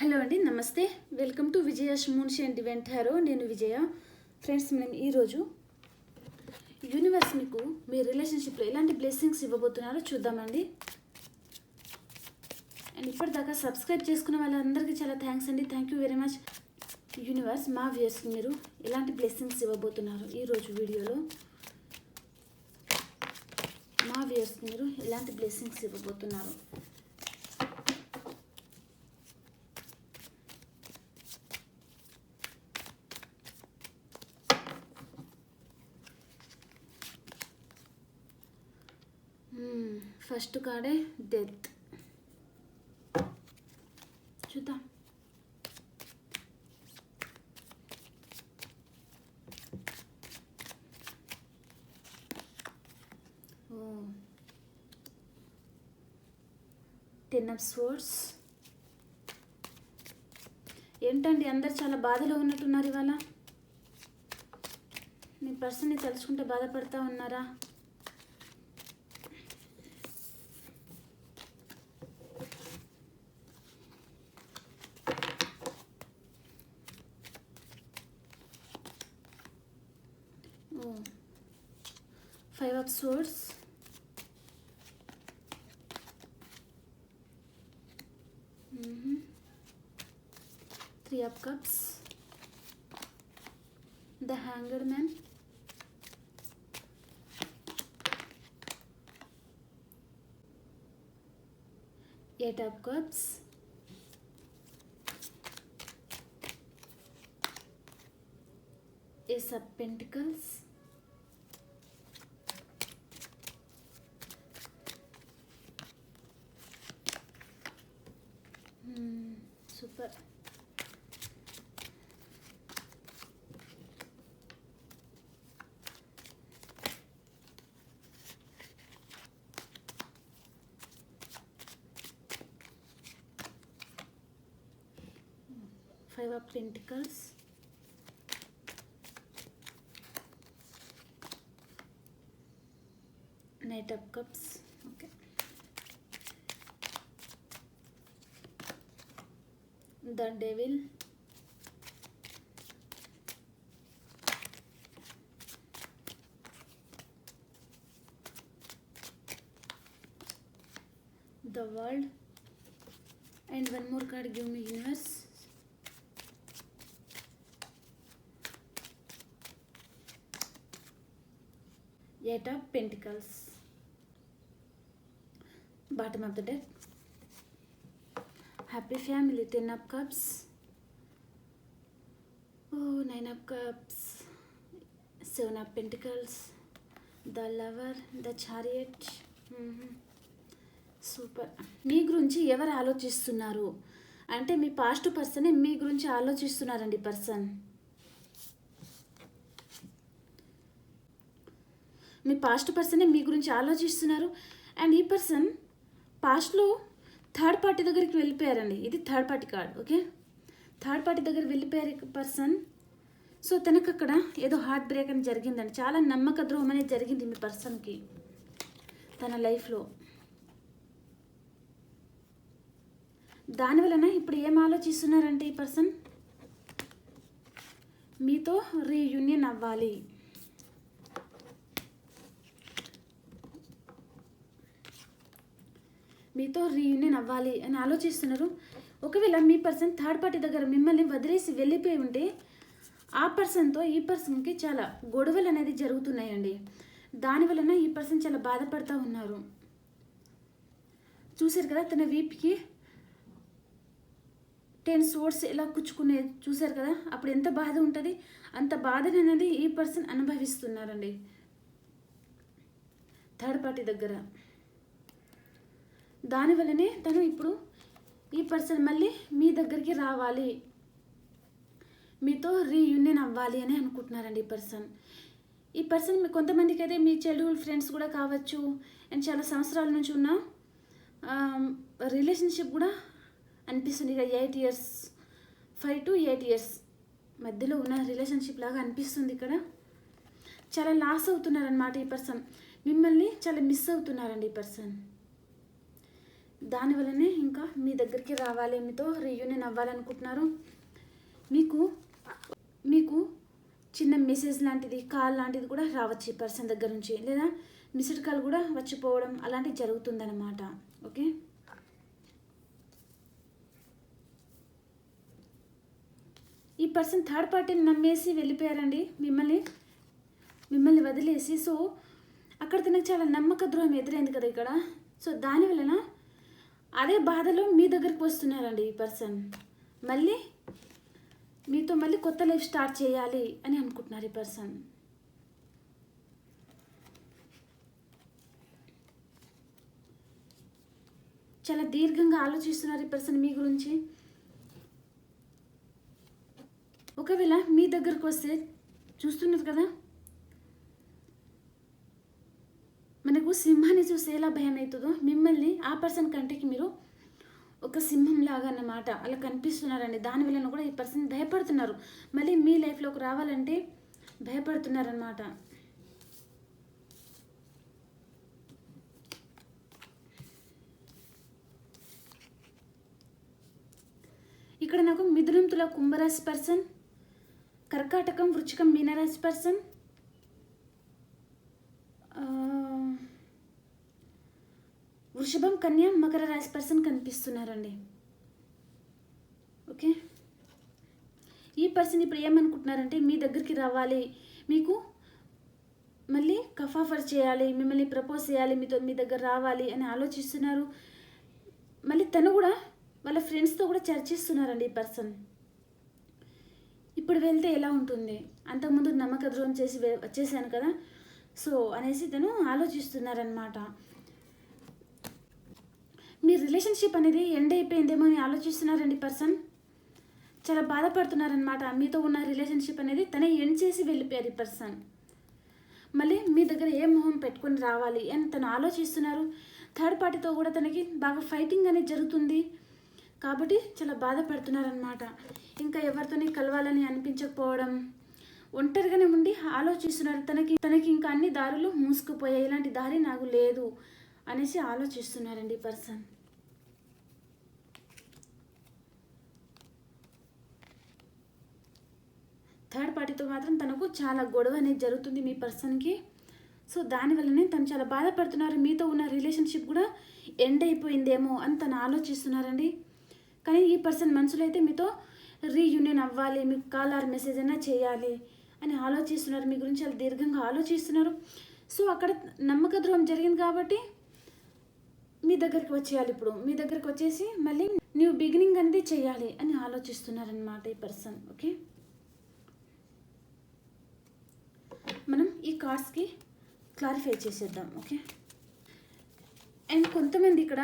Hello అండి, నమస్తే. Welcome to Vijaya's మూన్షి అండ్ ఈవెంట్ హారో. నేను విజయ. ఫ్రెండ్స్, మనం ఈరోజు యూనివర్స్ మీకు మీ రిలేషన్షిప్లో ఎలాంటి బ్లెస్సింగ్స్ ఇవ్వబోతున్నారో చూద్దామండి. అండ్ ఇప్పటిదాకా సబ్స్క్రైబ్ చేసుకున్న వాళ్ళందరికీ చాలా థ్యాంక్స్ అండి. Thank you very much. Universe మా వ్యూయర్స్కి మీరు ఎలాంటి బ్లెస్సింగ్స్ ఇవ్వబోతున్నారు ఈరోజు వీడియోలో? మా వ్యూయర్స్కి మీరు ఎలాంటి బ్లెస్సింగ్స్ ఇవ్వబోతున్నారు? ఫస్ట్ కార్డే డెత్. చూద్దాం. Ten of swords. ఏంటండి, అందరు చాలా బాధలో ఉన్నట్టున్నారు ఇవాళ. మీ పర్సన్ని తలుచుకుంటే బాధపడతా ఉన్నారా? Five of Swords. Three of Cups. The Hanged Man. Eight of Cups. Ace of Pentacles. Super. Five of Pentacles. Knight of Cups. Okay. The Devil. The World. And one more card, give me Universe. Eight of Pentacles. Bottom of the deck. Happy Family. 10 of Cups. Oh, 9 of Cups. 7 of Pentacles. The Lover. The Chariot. Super. మీ గురించి ఎవరు ఆలోచిస్తున్నారు అంటే మీ past పర్సనే మీ గురించి ఆలోచిస్తున్నారండి. Person మీ past పర్సనే మీ గురించి ఆలోచిస్తున్నారు. And ఈ person పాస్ట్లో థర్డ్ పార్టీ దగ్గరికి వెళ్ళిపోయారండి. ఇది third party card. Okay, third party దగ్గర వెళ్ళిపోయారు పర్సన్. సో తనకు అక్కడ ఏదో హార్ట్ బ్రేక్ అని జరిగిందండి. చాలా నమ్మక ద్రోహం అనేది జరిగింది మీ పర్సన్కి తన లైఫ్లో. దానివలన ఇప్పుడు ఏం ఆలోచిస్తున్నారంటే ఈ పర్సన్ మీతో రీయూనియన్ అవ్వాలి. మీతో రీయూనియన్ అవ్వాలి అని ఆలోచిస్తున్నారు. ఒకవేళ మీ పర్సన్ థర్డ్ పార్టీ దగ్గర మిమ్మల్ని వదిలేసి వెళ్ళిపోయి ఉంటే ఆ పర్సన్తో ఈ పర్సన్కి చాలా గొడవలు అనేది జరుగుతున్నాయండి. దానివలన ఈ పర్సన్ చాలా బాధపడుతూ ఉన్నారు. చూశారు కదా, తన వీపుకి 10 స్వర్డ్స్ ఎలా కుచ్చుకునేది చూశారు కదా. అప్పుడు ఎంత బాధ ఉంటుంది, అంత బాధని అనేది ఈ పర్సన్ అనుభవిస్తున్నారండి థర్డ్ పార్టీ దగ్గర. దానివల్లనే తను ఇప్పుడు ఈ పర్సన్ మళ్ళీ మీ దగ్గరికి రావాలి, మీతో రీయూనియన్ అవ్వాలి అని అనుకుంటున్నారండి ఈ పర్సన్. ఈ పర్సన్ మీ కొంతమందికి అయితే మీ చైల్డ్హుడ్ ఫ్రెండ్స్ కూడా కావచ్చు. అండ్ చాలా సంవత్సరాల నుంచి ఉన్న రిలేషన్షిప్ కూడా అనిపిస్తుంది. ఇక 8 years 5 to 8 years మధ్యలో ఉన్న రిలేషన్షిప్ లాగా అనిపిస్తుంది. ఇక్కడ చాలా లాస్ అవుతున్నారనమాట ఈ పర్సన్. మిమ్మల్ని చాలా మిస్ అవుతున్నారండి ఈ పర్సన్. దానివల్లనే ఇంకా మీ దగ్గరికి దగ్గరికి రావాలి, మీతో రీయూనియన్ అవ్వాలనుకుంటున్నారు. మీకు మీకు చిన్న మెసేజ్ లాంటిది, కాల్ లాంటిది కూడా రావచ్చు ఈ పర్సన్ దగ్గర నుంచి, లేదా మిస్డ్ కాల్ కూడా వచ్చిపోవడం అలాంటివి జరుగుతుందన్నమాట. ఓకే, ఈ పర్సన్ థర్డ్ పార్టీని నమ్మేసి వెళ్ళిపోయారండి, మిమ్మల్ని వదిలేసి. సో అక్కడ తనకు చాలా నమ్మక ద్రోహం ఎదురైంది కదా ఇక్కడ. సో దాని వలన అదే బాధలో మీ దగ్గరికి వస్తున్నారండి ఈ పర్సన్. మీతో మళ్ళీ కొత్త లైఫ్ స్టార్ట్ చేయాలి అని అనుకుంటున్నారు ఈ పర్సన్. చాలా దీర్ఘంగా ఆలోచిస్తున్నారు ఈ పర్సన్ మీ గురించి. ఒకవేళ మీ దగ్గరకు వస్తే చూస్తున్నారు కదా, మనకు సింహాన్ని చూస్తే ఎలా భయం అవుతుందో, మిమ్మల్ని ఆ పర్సన్ కంటికి మీరు ఒక సింహం లాగా అన్నమాట అలా కనిపిస్తున్నారండి. దాని వలన కూడా ఈ పర్సన్ భయపడుతున్నారు, మళ్ళీ మీ లైఫ్లోకి రావాలంటే భయపడుతున్నారన్నమాట. ఇక్కడ నాకు మిథునం, తుల, కుంభరాశి పర్సన్, కర్కాటకం, వృచ్చికం, మీనరాశి పర్సన్, వృషభం, కన్య, మకర రాశి పర్సన్ కనిపిస్తున్నారండి. ఓకే, ఈ పర్సన్ ఇప్పుడు ఏమనుకుంటున్నారంటే మీ దగ్గరికి రావాలి, మీకు మళ్ళీ కఫాఫర్ చేయాలి, మిమ్మల్ని ప్రపోజ్ చేయాలి, మీ దగ్గర రావాలి అని ఆలోచిస్తున్నారు. మళ్ళీ తను కూడా వాళ్ళ ఫ్రెండ్స్తో కూడా చర్చిస్తున్నారండి ఈ పర్సన్. ఇప్పుడు వెళ్తే ఎలా ఉంటుంది, అంతకుముందు నమ్మక ద్రోహం చేసి వచ్చేసాను కదా, సో అనేసి తను ఆలోచిస్తున్నారనమాట. మీ రిలేషన్షిప్ అనేది ఎండ్ అయిపోయిందేమో అని ఆలోచిస్తున్నారండి పర్సన్. చాలా బాధపడుతున్నారనమాట. మీతో ఉన్న రిలేషన్షిప్ అనేది తనే ఎండ్ చేసి వెళ్ళిపోయారు ఈ పర్సన్. మళ్ళీ మీ దగ్గర ఏ మొహం పెట్టుకొని రావాలి అని తను ఆలోచిస్తున్నారు. థర్డ్ పార్టీతో కూడా తనకి బాగా ఫైటింగ్ అనేది జరుగుతుంది కాబట్టి చాలా బాధపడుతున్నారనమాట. ఇంకా ఎవరితోని కలవాలని అనిపించకపోవడం, ఒంటరిగానే ఉండి ఆలోచిస్తున్నారు. తనకి ఇంకా అన్ని దారులు మూసుకుపోయాయి, ఇలాంటి దారి నాకు లేదు అనేసి ఆలోచిస్తున్నారండి పర్సన్. థర్డ్ పార్టీతో మాత్రం తనకు చాలా గొడవ అనేది జరుగుతుంది మీ పర్సన్కి. సో దానివల్లనే తను చాలా బాధపడుతున్నారు. మీతో ఉన్న రిలేషన్షిప్ కూడా ఎండ్ అయిపోయిందేమో అని తను ఆలోచిస్తున్నారండి. కానీ ఈ పర్సన్ మనసులో అయితే మీతో రీయూనియన్ అవ్వాలి, మీకు కాల్ ఆర్ మెసేజ్ అయినా చేయాలి అని ఆలోచిస్తున్నారు. మీ గురించి చాలా దీర్ఘంగా ఆలోచిస్తున్నారు. సో అక్కడ నమ్మక ద్రోహం జరిగింది కాబట్టి మీ దగ్గరికి వచ్చేయాలి. ఇప్పుడు మీ దగ్గరికి వచ్చేసి మళ్ళీ న్యూ బిగినింగ్ అనేది చేయాలి అని ఆలోచిస్తున్నారనమాట ఈ పర్సన్. ఓకే, మనం ఈ కార్డ్స్కి క్లారిఫై చేసేద్దాం. ఓకే, అండ్ కొంతమంది ఇక్కడ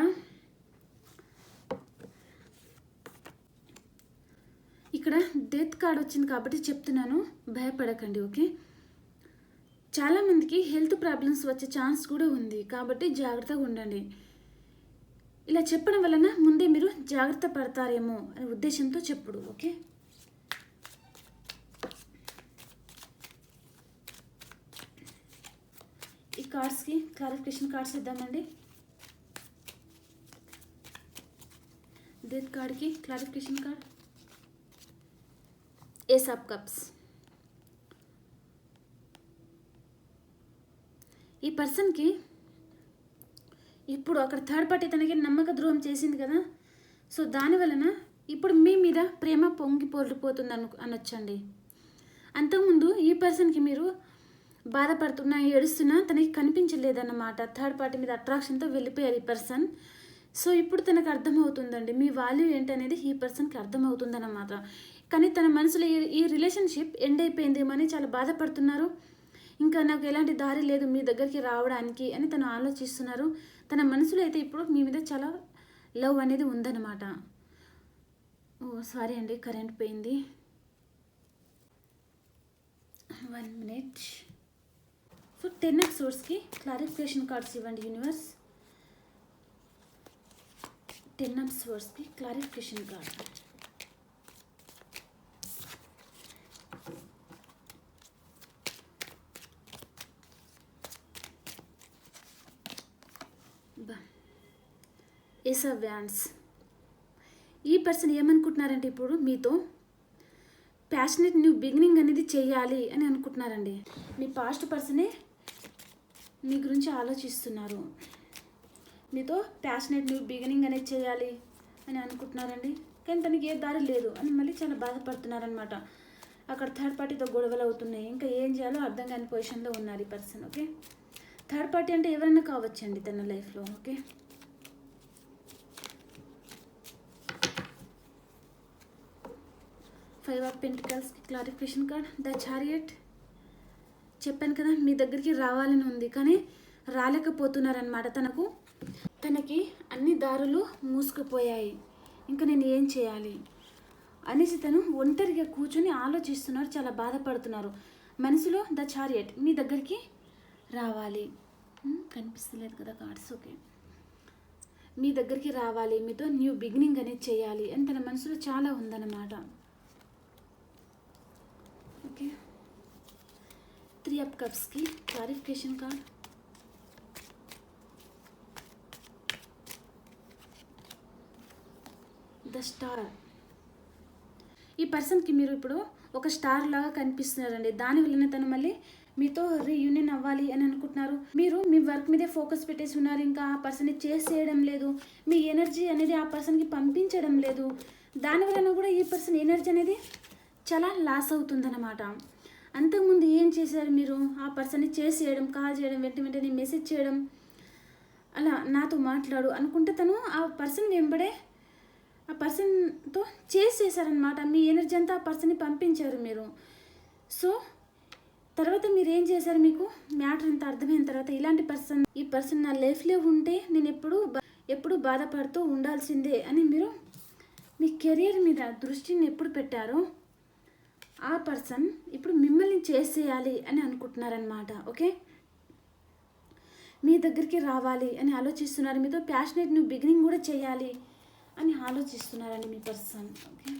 డెత్ కార్డ్ వచ్చింది కాబట్టి చెప్తున్నాను, భయపడకండి. ఓకే, చాలామందికి హెల్త్ ప్రాబ్లమ్స్ వచ్చే ఛాన్స్ కూడా ఉంది కాబట్టి జాగ్రత్తగా ఉండండి. ఇలా చెప్పడం వలన ముందే మీరు జాగ్రత్త పడతారేమో అనే ఉద్దేశంతో చెప్పుడు. ఓకే, ఈ కార్డ్స్కి క్లారిఫికేషన్ కార్డ్స్ ఇద్దామండి. డెత్ కార్డ్కి clarification card, ace of cups. ఈ పర్సన్కి ఇప్పుడు అక్కడ థర్డ్ పార్టీ తనకి నమ్మక ద్రోహం చేసింది కదా, సో దాని వలన ఇప్పుడు మీ మీద ప్రేమ పొంగి పొర్లిపోతుంది అనొచ్చండి. అంతకుముందు ఈ పర్సన్కి మీరు బాధపడుతున్నా, ఏడుస్తున్నా తనకి కనిపించలేదన్నమాట. థర్డ్ పార్టీ మీద అట్రాక్షన్తో వెళ్ళిపోయారు ఈ పర్సన్. సో ఇప్పుడు తనకు అర్థమవుతుందండి మీ వాల్యూ ఏంటనేది ఈ పర్సన్కి అర్థమవుతుందన్నమాట. కానీ తన మనసులో ఈ రిలేషన్షిప్ ఎండ్ అయిపోయిందేమో అని చాలా బాధపడుతున్నారు. ఇంకా నాకు ఎలాంటి దారి లేదు మీ దగ్గరికి రావడానికి అని తను ఆలోచిస్తున్నారు. తన మనసులో అయితే ఇప్పుడు మీ మీద చాలా లవ్ అనేది ఉందన్నమాట. ఓ సారీ అండి, కరెంట్ పోయింది. 1 minute. సో 10 of Swordsకి క్లారిఫికేషన్ కార్డ్స్ ఇవ్వండి యూనివర్స్. 10 of Swordsకి clarification card. Ace of Wands. ఈ పర్సన్ ఏమనుకుంటున్నారంటే ఇప్పుడు మీతో ప్యాషనెట్ న్యూ బిగినింగ్ అనేది చేయాలి అని అనుకుంటున్నారండి. మీ పాస్ట్ పర్సనే మీ గురించి ఆలోచిస్తున్నారు. మీతో ప్యాషనెట్ న్యూ బిగినింగ్ అనేది చేయాలి అని అనుకుంటున్నారండి. కానీ తనకి ఏ దారి లేదు అని మళ్ళీ చాలా బాధపడుతున్నారనమాట. అక్కడ థర్డ్ పార్టీతో గొడవలు అవుతున్నాయి. ఇంకా ఏం చేయాలో అర్థం కాని పొజిషన్లో ఉన్నారు ఈ పర్సన్. ఓకే, థర్డ్ పార్టీ అంటే ఎవరైనా కావచ్చండి తన లైఫ్లో. ఓకే, ఫైవ్ ఆఫ్ పెంటికల్స్కి క్లారిఫికేషన్ కార్డ్, ద చారియట్. చెప్పాను కదా మీ దగ్గరికి రావాలని ఉంది కానీ రాలేకపోతున్నారనమాట. తనకి అన్ని దారులు మూసుకుపోయాయి, ఇంకా నేను ఏం చేయాలి అనేసి తను ఒంటరిగా కూర్చొని ఆలోచిస్తున్నారు, చాలా బాధపడుతున్నారు. మనసులో ద చారియట్ మీ దగ్గరికి రావాలి, కనిపిస్తలేదు కదా కార్డ్స్. ఓకే, మీ దగ్గరికి రావాలి, మీతో న్యూ బిగినింగ్ అనేది చేయాలి అని తన మనసులో చాలా ఉందన్నమాట. ఓకే, 3 ఆఫ్ కప్స్కి క్లారిఫికేషన్ కార్డ్, ద స్టార్. ఈ పర్సన్కి మీరు ఇప్పుడు ఒక స్టార్ లాగా కనిపిస్తున్నారండి. దానివల్లనే తను మళ్ళీ మీతో రీయూనియన్ అవ్వాలి అని అనుకుంటున్నారు. మీరు మీ వర్క్ మీదే ఫోకస్ పెట్టేసి ఉన్నారు, ఇంకా ఆ పర్సన్ని చేసేయడం లేదు. మీ ఎనర్జీ అనేది ఆ పర్సన్కి పంపించడం లేదు. దానివలన కూడా ఈ పర్సన్ ఎనర్జీ అనేది చాలా లాస్ అవుతుందన్నమాట. అంతకుముందు ఏం చేశారు మీరు? ఆ పర్సన్ని చేసేయడం, కాల్ చేయడం, వెంటనే మెసేజ్ చేయడం, అలా నాతో మాట్లాడు అనుకుంటే తను ఆ పర్సన్ వెంబడే ఆ పర్సన్తో చేసేసారనమాట. మీ ఎనర్జీ అంతా ఆ పర్సన్ని పంపించారు మీరు. సో తర్వాత మీరు ఏం చేశారు? మీకు మ్యాటర్ అంతా అర్థమైన తర్వాత ఈ పర్సన్ నా లైఫ్లో ఉంటే నేను ఎప్పుడు బాధపడుతూ ఉండాల్సిందే అని మీరు మీ కెరియర్ మీద దృష్టిని ఎప్పుడు పెట్టారో ఆ పర్సన్ ఇప్పుడు మిమ్మల్ని చేసేయాలి అని అనుకుంటున్నారనమాట. ఓకే, మీ దగ్గరికి రావాలి అని ఆలోచిస్తున్నారు. మీతో ప్యాషనెట్ న్యూ బిగినింగ్ కూడా చేయాలి అని ఆలోచిస్తున్నారండి మీ పర్సన్. ఓకే,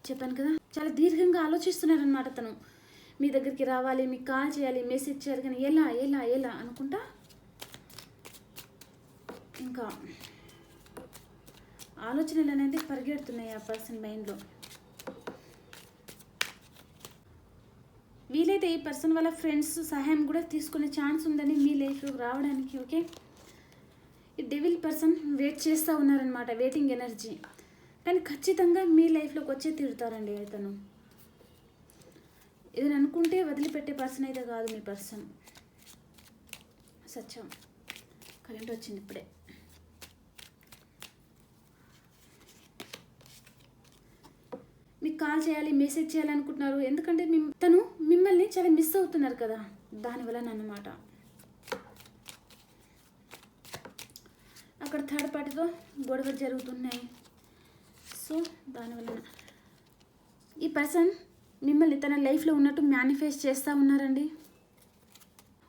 చెప్పాను కదా చాలా దీర్ఘంగా ఆలోచిస్తున్నారనమాట. తను మీ దగ్గరికి రావాలి, మీకు కాల్ చేయాలి, మెసేజ్ చేయాలి, కానీ ఎలా ఎలా ఎలా అనుకుంటా ఇంకా ఆలోచనలు అనేది పరిగెడుతున్నాయి ఆ పర్సన్ మైండ్లో. వీలైతే ఈ పర్సన్ వాళ్ళ ఫ్రెండ్స్ సహాయం కూడా తీసుకునే ఛాన్స్ ఉందని మీ లైఫ్లోకి రావడానికి. ఓకే, ఈ డెవిల్ పర్సన్ వెయిట్ చేస్తూ ఉన్నారనమాట, వెయిటింగ్ ఎనర్జీ. కానీ ఖచ్చితంగా మీ లైఫ్లోకి వచ్చే తీరుతారండి తను. ఇది అనుకుంటే వదిలిపెట్టే పర్సన్ అయితే కాదు మీ పర్సన్. సత్యం, కరెంట్ వచ్చింది ఇప్పుడే. మీకు కాల్ చేయాలి, మెసేజ్ చేయాలనుకుంటున్నారు. ఎందుకంటే తను మిమ్మల్ని చాలా మిస్ అవుతున్నారు కదా, దానివల్ల అన్నమాట. అక్కడ థర్డ్ పార్టీతో గొడవలు జరుగుతున్నాయి. సో దానివల్ల ఈ పర్సన్ మిమ్మల్ని తన లైఫ్లో ఉన్నట్టు మేనిఫెస్ట్ చేస్తూ ఉన్నారండి.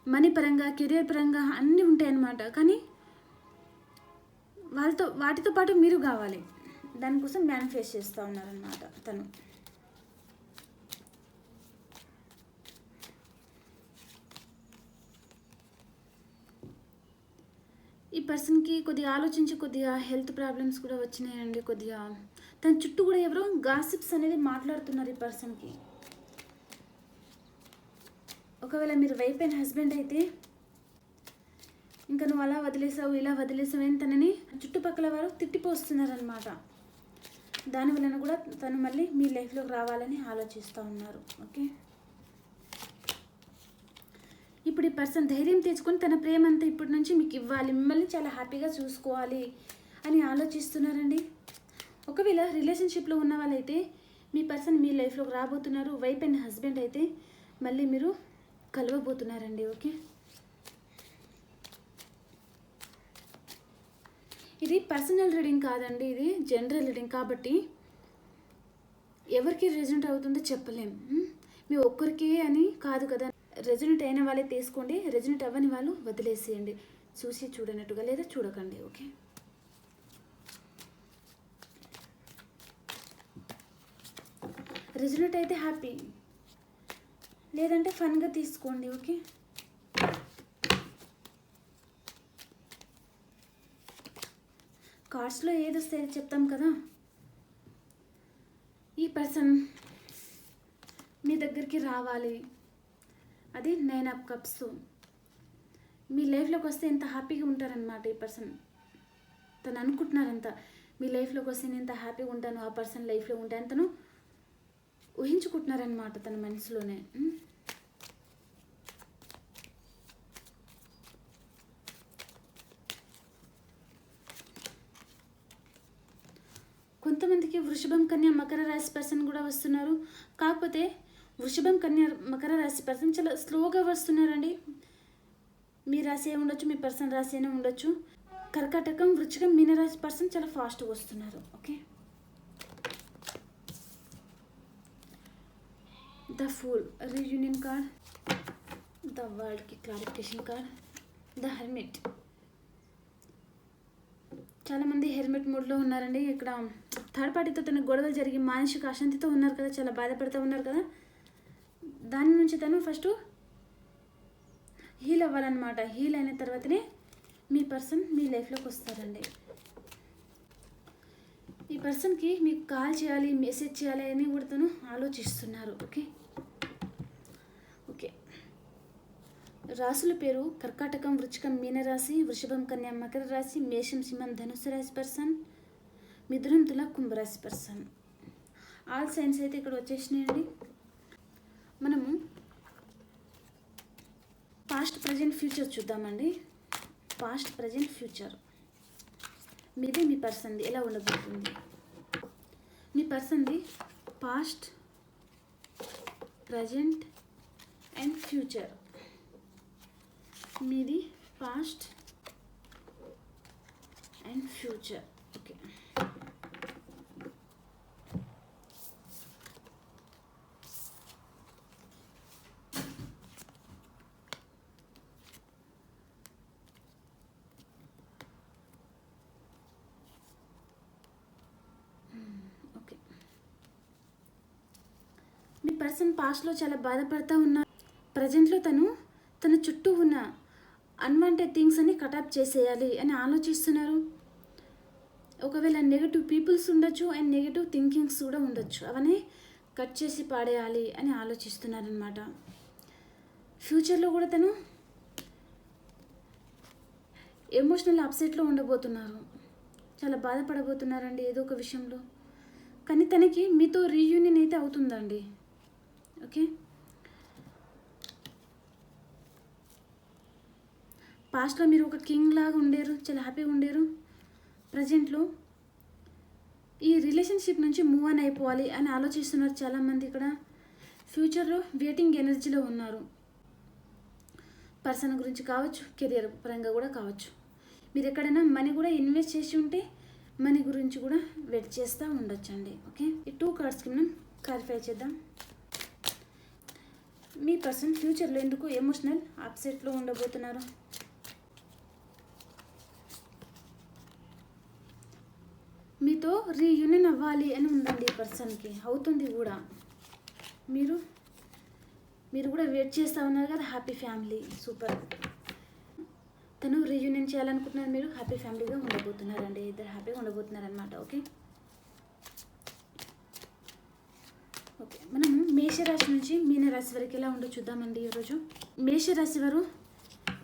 మనీ పరంగా, కెరియర్ పరంగా అన్నీ ఉంటాయన్నమాట. కానీ వాటితో పాటు మీరు కావాలి, దానికోసం మేనిఫెస్ట్ చేస్తూ ఉన్నారనమాట తను. ఈ పర్సన్కి కొద్దిగా ఆలోచించి కొద్దిగా హెల్త్ ప్రాబ్లమ్స్ కూడా వచ్చినాయండి. కొద్దిగా తన చుట్టూ కూడా ఎవరో గాసిప్స్ అనేది మాట్లాడుతున్నారు ఈ పర్సన్కి. ఒకవేళ మీరు వైఫ్ అండ్ హస్బెండ్ అయితే ఇంకా నువ్వు అలా వదిలేసావు, ఇలా వదిలేసావు అని తనని చుట్టుపక్కల వారు తిట్టిపోస్తున్నారనమాట. దానివలన కూడా తను మళ్ళీ మీ లైఫ్లోకి రావాలని ఆలోచిస్తూ ఉన్నారు. ఓకే, ఇప్పుడు ఈ పర్సన్ ధైర్యం తెచ్చుకొని తన ప్రేమ అంతా ఇప్పటి నుంచి మీకు ఇవ్వాలి, మిమ్మల్ని చాలా హ్యాపీగా చూసుకోవాలి అని ఆలోచిస్తున్నారండి. ఒకవేళ రిలేషన్షిప్లో ఉన్న వాళ్ళైతే మీ పర్సన్ మీ లైఫ్లోకి రాబోతున్నారు. వైఫ్ అండ్ హస్బెండ్ అయితే మళ్ళీ మీరు కలవబోతున్నారండి. ఓకే, ఇది పర్సనల్ రీడింగ్ కాదండి, ఇది జనరల్ రీడింగ్. కాబట్టి ఎవరికి రెజొనేట్ అవుతుందో చెప్పలేం. మీ ఒక్కరికే అని కాదు కదా, రెజొనేట్ అయిన వాళ్ళే తీసుకోండి, రెజొనేట్ అవ్వని వాళ్ళు వదిలేసేయండి. చూసి చూడనట్టుగా లేదా చూడకండి. ఓకే, రెజొనేట్ అయితే హ్యాపీ, లేదంటే ఫన్గా తీసుకోండి. ఓకే, కార్డ్స్లో ఏది వస్తే చెప్తాం కదా. ఈ పర్సన్ మీ దగ్గరికి రావాలి, అది 9 ఆఫ్ కప్స్. మీ లైఫ్లోకి వస్తే ఎంత హ్యాపీగా ఉంటారనమాట ఈ పర్సన్. తను అనుకుంటున్నారంత, మీ లైఫ్లోకి వస్తే నేను ఎంత హ్యాపీగా ఉంటాను, ఆ పర్సన్ లైఫ్లో ఉంటాను తను ఊహించుకుంటున్నారనమాట తన మనసులోనే. కొంతమందికి వృషభం, కన్య, మకర రాశి పర్సన్ కూడా వస్తున్నారు. కాకపోతే వృషభం, కన్య, మకర రాశి పర్సన్ చాలా స్లోగా వస్తున్నారండి. మీ రాశి ఉండొచ్చు, మీ పర్సన్ రాశి అయినా ఉండొచ్చు. కర్కాటకం, వృచ్చికం, మీనరాశి పర్సన్ చాలా ఫాస్ట్గా వస్తున్నారు. Okay, the fool, reunion card, the వరల్డ్కి క్లారిఫికేషన్ కార్డ్, ద హెర్మిట్. చాలామంది హెర్మిట్ మూడ్లో ఉన్నారండి. ఇక్కడ థర్డ్ పార్టీతో తన గొడవలు జరిగి మానసిక అశాంతితో ఉన్నారు కదా, చాలా బాధపడుతూ ఉన్నారు కదా. దాని నుంచి తను ఫస్ట్ హీల్ అవ్వాలన్నమాట. హీల్ అయిన తర్వాతనే మీ పర్సన్ మీ లైఫ్లోకి వస్తారండి. ఈ పర్సన్కి మీకు కాల్ చేయాలి, మెసేజ్ చేయాలి అని కూడా తను ఆలోచిస్తున్నారు. ఓకే ఓకే రాసుల పేరు కర్కాటకం, వృచ్చికం, మీనరాశి, వృషభం, కన్య, మకర రాశి, మేషం, సింహం, ధనుసు రాశి పర్సన్, మిథునం, తుల, కుంభరాశి పర్సన్. ఆల్ సైన్స్ అయితే ఇక్కడ వచ్చేసినాయండి. మనము పాస్ట్, ప్రజెంట్, ఫ్యూచర్ చూద్దామండి. పాస్ట్, ప్రజెంట్, ఫ్యూచర్ మీది మీ పర్సన్ది ఎలా ఉండబోతుంది. మీ పర్సన్ది పాస్ట్, ప్రజెంట్ అండ్ ఫ్యూచర్. మీది past and future. Okay, okay. Me person పాస్ట్లో చాలా బాధపడుతూ ఉన్నారు. ప్రజెంట్లో తన చుట్టూ ఉన్న అన్వాంటెడ్ థింగ్స్ అని కటప్ చేసేయాలి అని ఆలోచిస్తున్నారు. ఒకవేళ నెగటివ్ పీపుల్స్ ఉండొచ్చు అండ్ నెగటివ్ థింకింగ్స్ కూడా ఉండొచ్చు. అవన్నీ కట్ చేసి పాడేయాలి అని ఆలోచిస్తున్నారనమాట. ఫ్యూచర్లో కూడా తను ఎమోషనల్ అప్సెట్లో ఉండబోతున్నారు. చాలా బాధపడబోతున్నారండి ఏదో ఒక విషయంలో. కానీ తనకి మీతో రీయూనియన్ అయితే అవుతుందండి. ఓకే, పాస్ట్లో మీరు ఒక కింగ్ లాగా ఉండేరు, చాలా హ్యాపీగా ఉండేరు. ప్రజెంట్లో ఈ రిలేషన్షిప్ నుంచి మూవ్ ఆన్ అయిపోవాలి అని ఆలోచిస్తున్నారు చాలామంది. ఇక్కడ ఫ్యూచర్లో వెయిటింగ్ ఎనర్జీలో ఉన్నారు. పర్సన్ గురించి కావచ్చు, కెరియర్ పరంగా కూడా కావచ్చు. మీరు ఎక్కడైనా మనీ కూడా ఇన్వెస్ట్ చేసి ఉంటే మనీ గురించి కూడా వెయిట్ చేస్తూ ఉండొచ్చండి. ఓకే, ఈ 2 కార్డ్స్కి మనం క్లారిఫై చేద్దాం. మీ పర్సన్ ఫ్యూచర్లో ఎందుకు ఎమోషనల్ అప్సెట్లో ఉండబోతున్నారు. మీతో రీయూనియన్ అవ్వాలి అని ఉందండి ఈ పర్సన్కి, అవుతుంది కూడా. మీరు కూడా వెయిట్ చేస్తూ ఉన్నారు కదా. Happy family, super. తను రీయూనియన్ చేయాలనుకుంటున్నారు, మీరు హ్యాపీ ఫ్యామిలీగా ఉండబోతున్నారండి. ఇద్దరు హ్యాపీగా ఉండబోతున్నారనమాట. ఓకే ఓకే మనము మేషరాశి నుంచి మీనరాశి వరకు ఎలా ఉండో చూద్దామండి ఈరోజు. మేషరాశి వారు,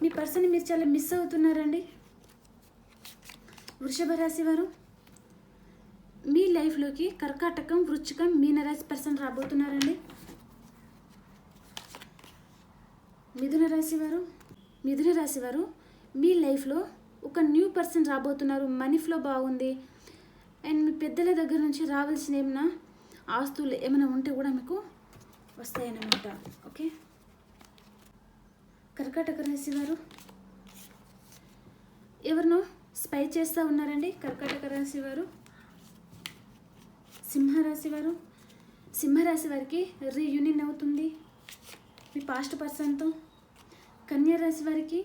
మీ పర్సన్ని మీరు చాలా మిస్ అవుతున్నారండి. వృషభ రాశి వారు, మీ లైఫ్లోకి కర్కాటకం, వృచ్చికం, మీనరాశి పర్సన్ రాబోతున్నారండి. మిథున రాశి వారు మీ లైఫ్లో ఒక న్యూ పర్సన్ రాబోతున్నారు. మనీ ఫ్లో బాగుంది అండ్ మీ పెద్దల దగ్గర నుంచి రావాల్సిన ఏమైనా ఆస్తులు ఏమైనా ఉంటే కూడా మీకు వస్తాయన్నమాట. ఓకే, కర్కాటక రాశి వారు ఎవరినో స్పై చేస్తూ ఉన్నారండి. కర్కాటక రాశి వారు. సింహరాశి వారికి రీయూనియన్ అవుతుంది మీ పాస్ట్ పర్సన్తో. కన్యా రాశి వారికి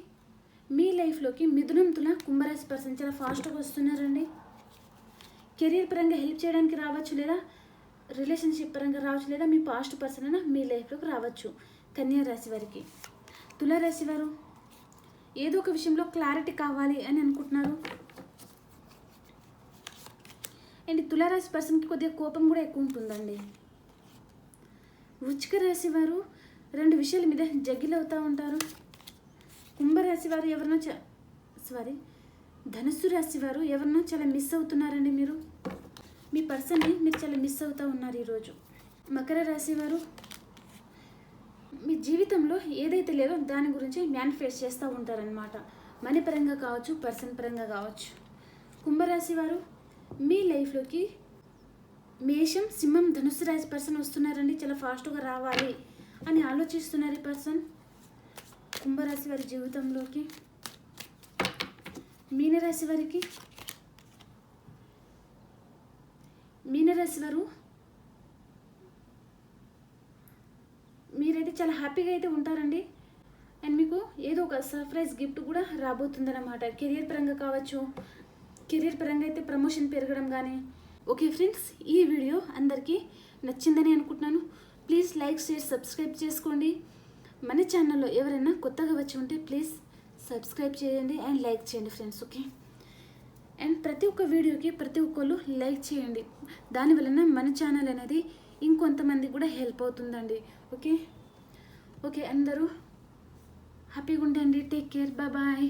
మీ లైఫ్లోకి మిథునం, తుల, కుంభరాశి పర్సన్ చాలా ఫాస్ట్గా వస్తున్నారండి. కెరీర్ పరంగా హెల్ప్ చేయడానికి రావచ్చు, లేదా రిలేషన్షిప్ పరంగా రావచ్చు, లేదా మీ పాస్ట్ పర్సన్ అయినా మీ లైఫ్లోకి రావచ్చు. కన్యా రాశి వారికి. తులారాశి వారు ఏదో ఒక విషయంలో క్లారిటీ కావాలి అని అనుకుంటున్నారు. అండ్ తులారాశి పర్సన్కి కొద్దిగా కోపం కూడా ఎక్కువ ఉంటుందండి. వృశ్చిక రాశి వారు 2 విషయాల మీద జగ్గిల్ అవుతూ ఉంటారు. కుంభరాశి వారు ధనుస్సు రాశి వారు ఎవరినో చాలా మిస్ అవుతున్నారండి. మీరు మీ పర్సన్ని మీరు చాలా మిస్ అవుతూ ఉన్నారు ఈరోజు. మకర రాశి వారు మీ జీవితంలో ఏదైతే లేదో దాని గురించి మేనిఫెస్ట్ చేస్తూ ఉంటారనమాట. మనీ పరంగా కావచ్చు, పర్సన్ పరంగా కావచ్చు. కుంభరాశి వారు మీ లైఫ్లోకి మేషం, సింహం, ధనుస్సు రాశి పర్సన్ వస్తున్నారండి. చాలా ఫాస్ట్గా రావాలి అని ఆలోచిస్తున్నారు ఈ పర్సన్ కుంభరాశి వారి జీవితంలోకి. మీనరాశి వారు మీరైతే చాలా హ్యాపీగా అయితే ఉంటారండి. అండ్ మీకు ఏదో ఒక సర్ప్రైజ్ గిఫ్ట్ కూడా రాబోతుందన్నమాట. కెరియర్ పరంగా కావచ్చు, కెరియర్ పరంగా అయితే ప్రమోషన్ పెరగడం కానీ. ఓకే ఫ్రెండ్స్, ఈ వీడియో అందరికీ నచ్చిందని అనుకుంటున్నాను. ప్లీజ్ లైక్, షేర్, సబ్స్క్రైబ్ చేసుకోండి. మన ఛానల్లో ఎవరైనా కొత్తగా వచ్చి ఉంటే ప్లీజ్ సబ్స్క్రైబ్ చేయండి అండ్ లైక్ చేయండి ఫ్రెండ్స్. ఓకే, అండ్ ప్రతి ఒక్క వీడియోకి ప్రతి ఒక్కళ్ళు లైక్ చేయండి. దానివలన మన ఛానల్ అనేది ఇంకొంతమంది కూడా హెల్ప్ అవుతుందండి. ఓకే, అందరూ హ్యాపీగా ఉండండి. Take care, bye.